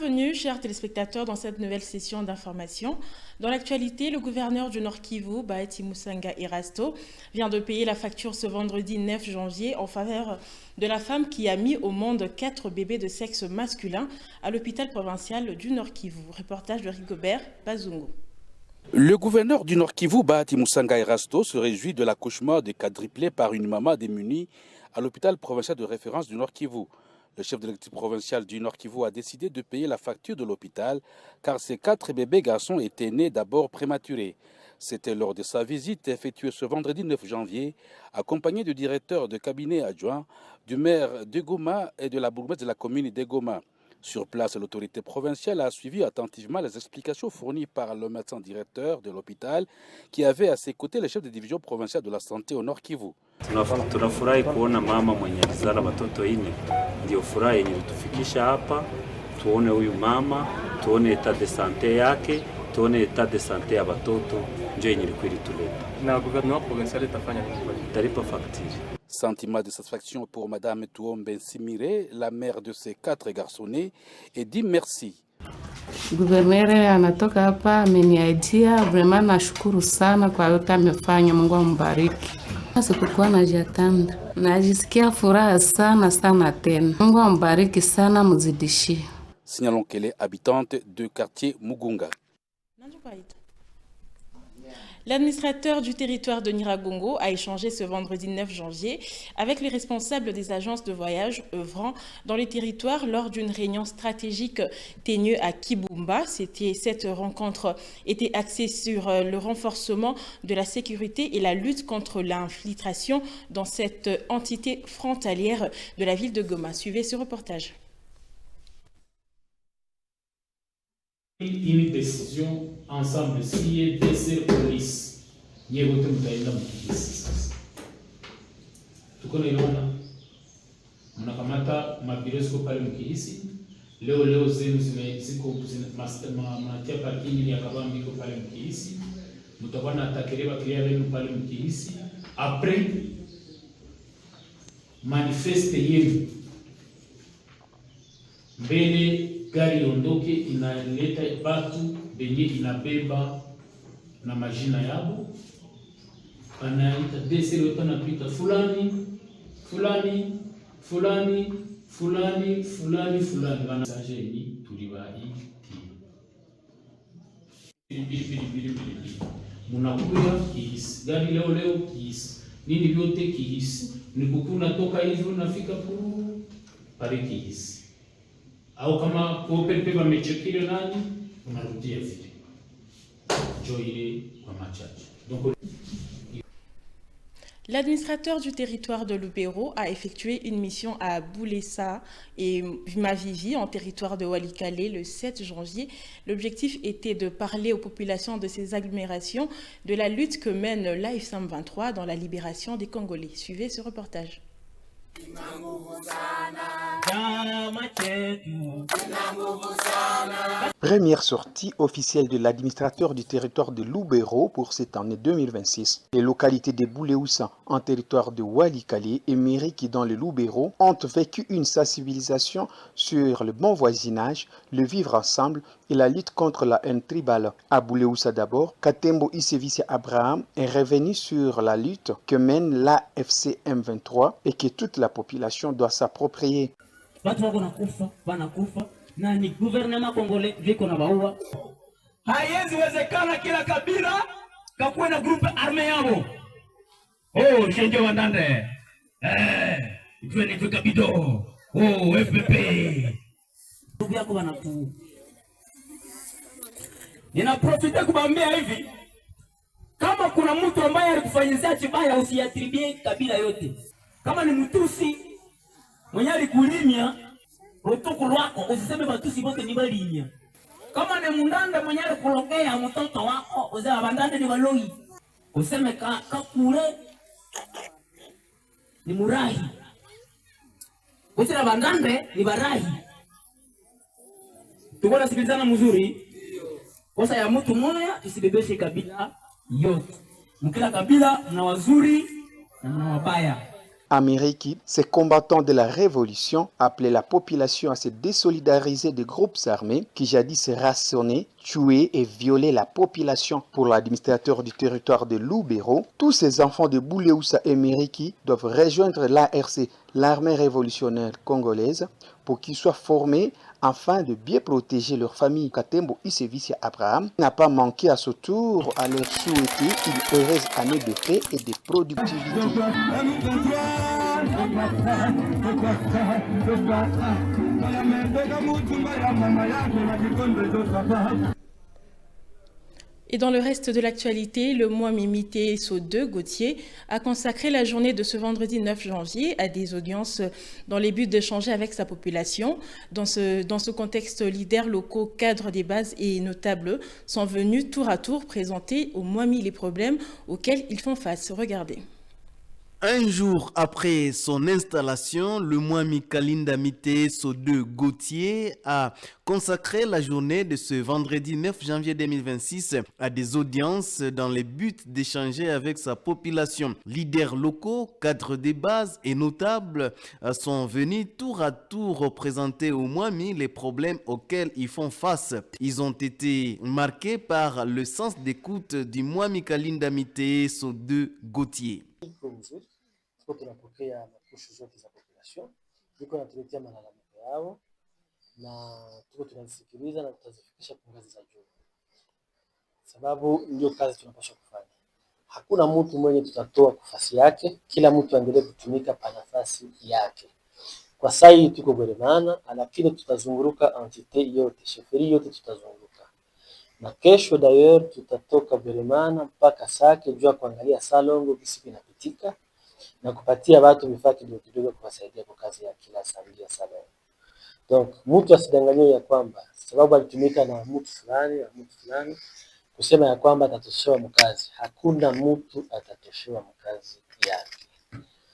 Bienvenue, chers téléspectateurs, dans cette nouvelle session d'information. Dans l'actualité, le gouverneur du Nord Kivu, Bahati Musanga Erasto, vient de payer la facture ce vendredi 9 janvier en faveur de la femme qui a mis au monde 4 bébés de sexe masculin à l'hôpital provincial du Nord Kivu. Reportage de Rigobert Bazungu. Le gouverneur du Nord Kivu, Bahati Musanga Erasto, se réjouit de l'accouchement de quadruplé par une maman démunie à l'hôpital provincial de référence du Nord Kivu. Le chef de l'exécutif provincial du Nord Kivu a décidé de payer la facture de l'hôpital car ces 4 bébés garçons étaient nés d'abord prématurés. C'était lors de sa visite effectuée ce vendredi 9 janvier, accompagné du directeur de cabinet adjoint, du maire de Goma et de la bourgmestre de la commune de Goma. Sur place, l'autorité provinciale a suivi attentivement les explications fournies par le médecin directeur de l'hôpital qui avait à ses côtés le chef de division provinciale de la santé au Nord Kivu. Tunafurahi kuona mama mwenye alizala watoto 4. Ndio furaha yenye tufikisha hapa, tuone huyu mama, tuone etat de santé yake, tuone etat de santé ya watoto, ndio yenye ilikuwa ilituleta. Na gouvernement provincial itafanya nini? Talipa facture. Sentiment de satisfaction pour Madame Touombe Simire, la mère de ces 4 garçonnés, et dit merci. Gouverneur anatoka hapa ameniaidia, vraiment nashukuru sana kwa yote amefanya, Mungu ambariki. Sikukuwa najatanda, najisikia furaha sana tena. Mungu ambariki sana, muzidishie. Signalons qu'elle est habitante du quartier Mugunga. L'administrateur du territoire de Nyiragongo a échangé ce vendredi 9 janvier avec les responsables des agences de voyage œuvrant dans les territoires lors d'une réunion stratégique tenue à Kibumba. Cette rencontre était axée sur le renforcement de la sécurité et la lutte contre l'infiltration dans cette entité frontalière de la ville de Goma. Suivez ce reportage. Une décision ensemble signé DC police nyewote mtaenda mkihisi sasa. Tuko naona mnakamata mabiresko pale mkihisi leo zenu ziko mnatia parking ya kabambi iko pale mkihisi, mtakuwa na takereba clear wenu pale mkihisi après manifeste yenu mbele gari ondoke inaleta batu benye inabeba na majina yabo, anaita deseri wetu anapita fulani wanasaje ni tulibai munakuya kihisi gari leo kihisi nini vyote kihisi nikukuna toka hivyo nafika pale kihisi au kama kuopepe wamechekile nani unarudia vile joile kwa machache. Donc l'administrateur du territoire de Lubero a effectué une mission à Boulessa et Mavivi en territoire de Walikale le 7 janvier. L'objectif était de parler aux populations de ces agglomérations de la lutte que mène l'AFSM 23 dans la libération des Congolais. Suivez ce reportage. Première sortie officielle de l'administrateur du territoire de Lubero pour cette année 2026. Les localités de Bouleusa en territoire de Walikale et Miriki dans le Lubero ont vécu une sensibilisation sur le bon voisinage, le vivre ensemble et la lutte contre la haine tribale. À Bouleusa d'abord, Katembo Isevisi Abraham est revenu sur la lutte que mène l'AFC M23 et que toute la population doit s'approprier. Na ni gouvernement congolais viko na baua. Haiwezi wezekana kila kabila kakuwe na groupe arme yao. Oh, shenjo wandande. Itwe ni kabido. Oh, FPP. Ndugu yako wanaku. Nina profita kubambia hivi. Kama kuna mtu ambaye alikufanyizia kibaya usiatribie kabila yote. Kama ni mtusi mwenye alikulimia Rotoko wako usiseme batusi bote ni balinya. Kama ni mundanda mwenye kulongea mtoto wako usema bandande ni waloi. Useme kakule ni murahi. Usema bandande ni barahi. Tuko nasikilizana mzuri. Kosa ya mtu mmoja tusibebeshe kabila yote. Mkila kabila mna wazuri na mna wabaya. Amérique, ces combattants de la révolution appelaient la population à se désolidariser des groupes armés qui jadis rationnaient, tuaient et violaient la population. Pour l'administrateur du territoire de Lubero, tous ces enfants de Buleusa et Meriki doivent rejoindre l'ARC, l'armée révolutionnaire congolaise, pour qu'ils soient formés afin de bien protéger leur famille. Katembo Isevisia Abraham n'a pas manqué à ce tour à leur souhaiter une heureuse année de paix et de productivité. Et dans le reste de l'actualité, le mois Mimité So2 Gauthier a consacré la journée de ce vendredi 9 janvier à des audiences dans les buts d'échanger avec sa population. Dans ce contexte, leaders locaux, cadres des bases et notables sont venus tour à tour présenter au Mwami les problèmes auxquels ils font face. Regardez. Un jour après son installation, le Mwami Kalinda Mité So2 Gauthier a consacré la journée de ce vendredi 9 janvier 2026 à des audiences dans le but d'échanger avec sa population. Leaders locaux, cadres des bases et notables sont venus tour à tour présenter au Mwami les problèmes auxquels ils font face. Ils ont été marqués par le sens d'écoute du Mwami Kalinda Mité So2 Gauthier. Tunapokea makushu zote za population, tuko natuletea malalamiko yao na tuko tunazisikiliza na tutazifikisha kwa ngazi za juu, sababu ndio kazi tunapaswa kufanya. Hakuna mtu mwenye tutatoa nafasi yake, kila mtu aendelee kutumika pa nafasi yake. Kwa sasa hii tuko Bweremana, lakini tutazunguruka entite yote, sheferi yote tutazunguruka. Na kesho d'ailleurs tutatoka Bweremana mpaka Sake jua kuangalia salongo kisipi inapitika na kupatia watu vifaa kidogo kidogo kuwasaidia kwa kazi ya kila samedi ya salon. Donc mtu asidanganywe ya kwamba sababu alitumika na mtu fulani kusema ya kwamba atatoshewa mkazi. Hakuna mtu atatoshewa mkazi yake.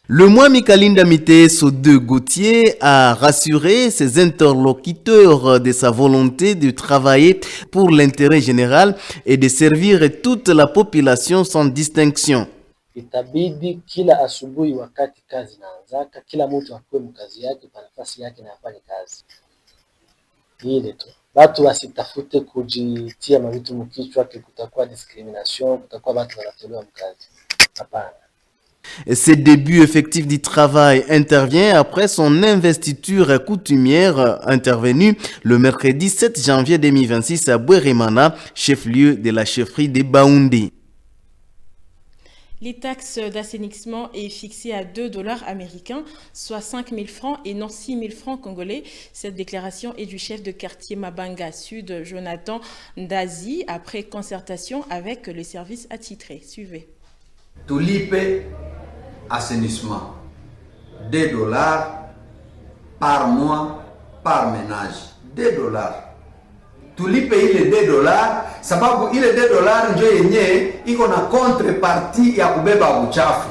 Le Mwami Kalinda Mité So2 Gauthier a rassuré ses interlocuteurs de sa volonté de travailler pour l'intérêt général et de servir toute la population sans distinction. Itabidi kila asubuhi wakati kazi inaanzaka, kila mtu akuwe mkazi yake pa nafasi yake na afanye kazi. Ile tu. Watu wasitafute kujitia mavitu mkichwa kutakuwa discrimination, kutakuwa watu wanatolewa mkazi. Hapana. Ce début effectif du travail intervient après son investiture coutumière intervenue le mercredi 7 janvier 2026 à Bweremana, chef-lieu de la chefferie de Baoundé. Les taxes d'assainissement est fixée à $2 américains, soit 5 000 francs et non 6 000 francs congolais. Cette déclaration est du chef de quartier Mabanga Sud, Jonathan Ndazi, après concertation avec les services attitrés. Suivez. Tulipe assainissement $2 par mois par ménage. $2. Tulipe ile $2 sababu ile $2 ndio yenye iko na contrepartie ya kubeba uchafu.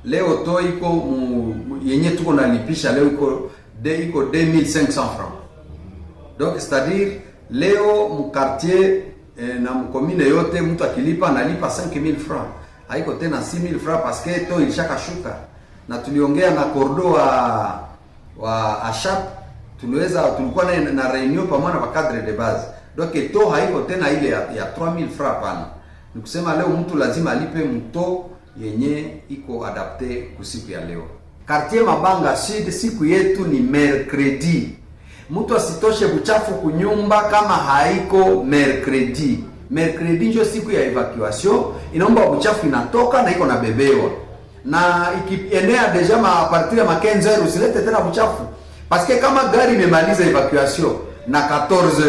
Leo to iko yenye tuko nalipisha leo iko 2500 francs. Donc c'est-à-dire leo mu quartier na mu commune yote mtu akilipa analipa 5000 francs. Haiko tena 6000 francs parce que to ilishaka shuka. Na tuliongea na kordo wa ashap, tulikuwa na reunion pamoja na cadre de base. Donc to haiko tena ile ya 3000 francs pana. Nikusema leo mtu lazima alipe mto yenye iko adapte kusiku ya leo. Quartier Mabanga Sud siku yetu ni mercredi. Mtu asitoshe buchafu kunyumba kama haiko mercredi. Mercredi ndio siku ya evacuation, inaomba uchafu inatoka na iko na bebewa. Na ikienea deja a partir ya 15h usilete tena uchafu. Parce que kama gari imemaliza evacuation na 14h,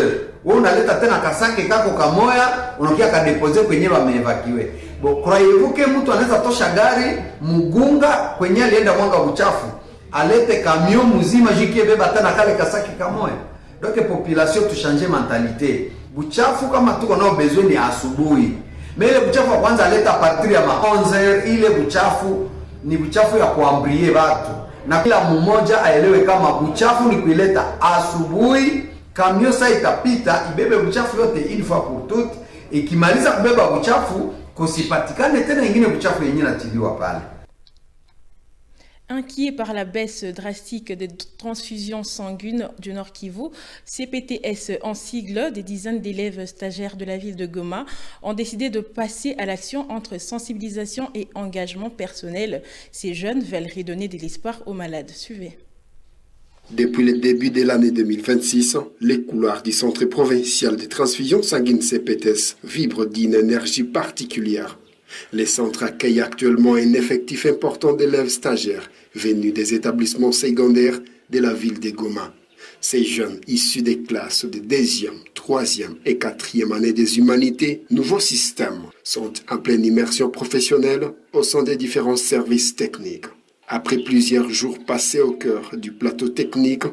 wewe unaleta tena kasake kako kamoya, unakia ka deposer kwenye wameevacuer. Bon, croyez-vous que mtu anaweza tosha gari Mugunga kwenye alienda mwanga uchafu, alete camion mzima jikie beba tena kale kasake kamoya. Donc population tu changer mentalité. Buchafu kama tuko nao besoin ni asubuhi. Mele buchafu kwanza aleta partir ya 11h, ile buchafu ni buchafu ya kuambrie watu. Na kila mmoja aelewe kama buchafu ni kuileta asubuhi, kamio saa itapita ibebe buchafu yote une fois pour toutes. Ikimaliza kubeba buchafu kusipatikane tena ingine buchafu yenyewe natiliwa pale. Inquiet par la baisse drastique des transfusions sanguines du Nord Kivu, CPTS en sigle, des dizaines d'élèves stagiaires de la ville de Goma ont décidé de passer à l'action entre sensibilisation et engagement personnel. Ces jeunes veulent redonner de l'espoir aux malades. Suivez. Depuis le début de l'année 2026, les couloirs du Centre provincial de transfusion sanguine CPTS vibrent d'une énergie particulière. Le centre accueille actuellement un effectif important d'élèves stagiaires venus des établissements secondaires de la ville de Goma. Ces jeunes issus des classes de 2e, 3e et 4e année des humanités, nouveaux systèmes, sont en pleine immersion professionnelle au sein des différents services techniques. Après plusieurs jours passés au cœur du plateau technique,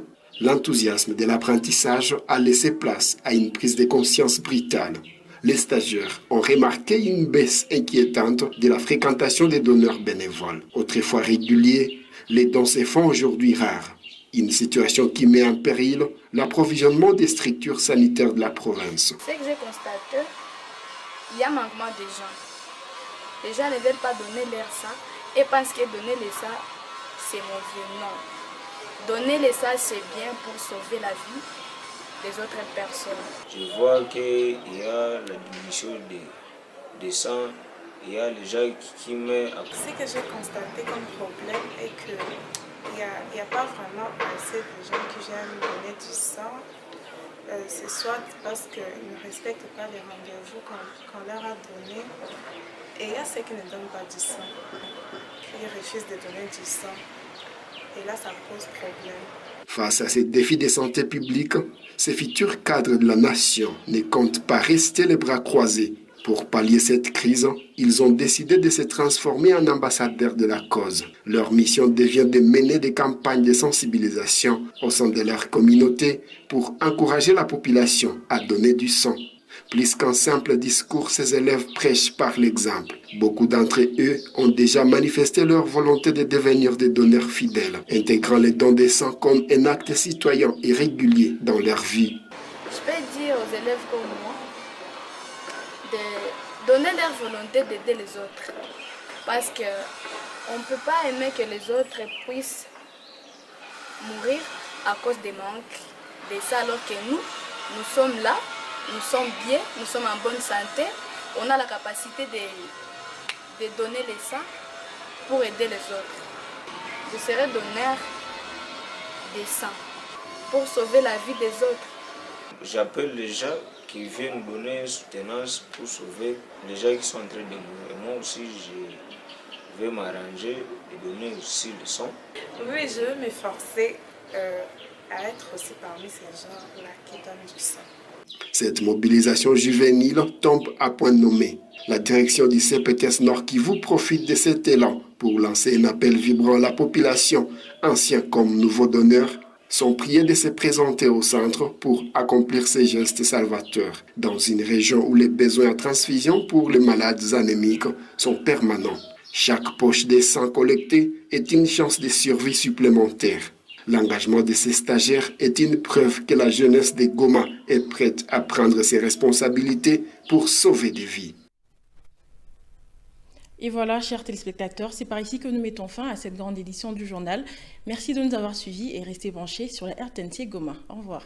l'enthousiasme de l'apprentissage a laissé place à une prise de conscience brutale. Les stagiaires ont remarqué une baisse inquiétante de la fréquentation des donneurs bénévoles. Autrefois réguliers, les dons se font aujourd'hui rares. Une situation qui met en péril l'approvisionnement des structures sanitaires de la province. Ce que j'ai constaté, il y a manquement de gens. Les gens ne veulent pas donner leur sang et pensent que donner le sang, c'est mauvais. Non. Donner le sang, c'est bien pour sauver la vie des autres personnes. Je vois qu'il y a la diminution des sang, il y a les gens qui mettent... Ce que j'ai constaté comme problème est qu'il n'y a pas vraiment assez de gens qui viennent donner du sang. C'est soit parce qu'ils ne respectent pas les rendez-vous qu'on leur a donnés, et il y a ceux qui ne donnent pas du sang. Ils refusent de donner du sang, et là ça pose problème. Face à ces défis de santé publique, ces futurs cadres de la nation ne comptent pas rester les bras croisés. Pour pallier cette crise, ils ont décidé de se transformer en ambassadeurs de la cause. Leur mission devient de mener des campagnes de sensibilisation au sein de leur communauté pour encourager la population à donner du sang. Plus qu'un simple discours, ces élèves prêchent par l'exemple. Beaucoup d'entre eux ont déjà manifesté leur volonté de devenir des donneurs fidèles, intégrant les dons de sang comme un acte citoyen et régulier dans leur vie. Je peux dire aux élèves comme moi de donner leur volonté d'aider les autres. Parce qu'on ne peut pas aimer que les autres puissent mourir à cause des manques de ça, alors que nous sommes là. Nous sommes bien, nous sommes en bonne santé, on a la capacité de donner le sang pour aider les autres. Je serai donneur de sang pour sauver la vie des autres. J'appelle les gens qui viennent donner soutenance pour sauver les gens qui sont en train de mourir. Moi aussi, je vais m'arranger et donner aussi le sang. Oui, je veux m'efforcer à être aussi parmi ces gens-là qui donnent du sang. Cette mobilisation juvénile tombe à point nommé. La direction du CPTS Nord Kivu profite de cet élan pour lancer un appel vibrant à la population, anciens comme nouveaux donneurs, sont priés de se présenter au centre pour accomplir ces gestes salvateurs dans une région où les besoins en transfusion pour les malades anémiques sont permanents. Chaque poche de sang collectée est une chance de survie supplémentaire. L'engagement de ces stagiaires est une preuve que la jeunesse de Goma est prête à prendre ses responsabilités pour sauver des vies. Et voilà, chers téléspectateurs, c'est par ici que nous mettons fin à cette grande édition du journal. Merci de nous avoir suivis et restez branchés sur la RTNC Goma. Au revoir.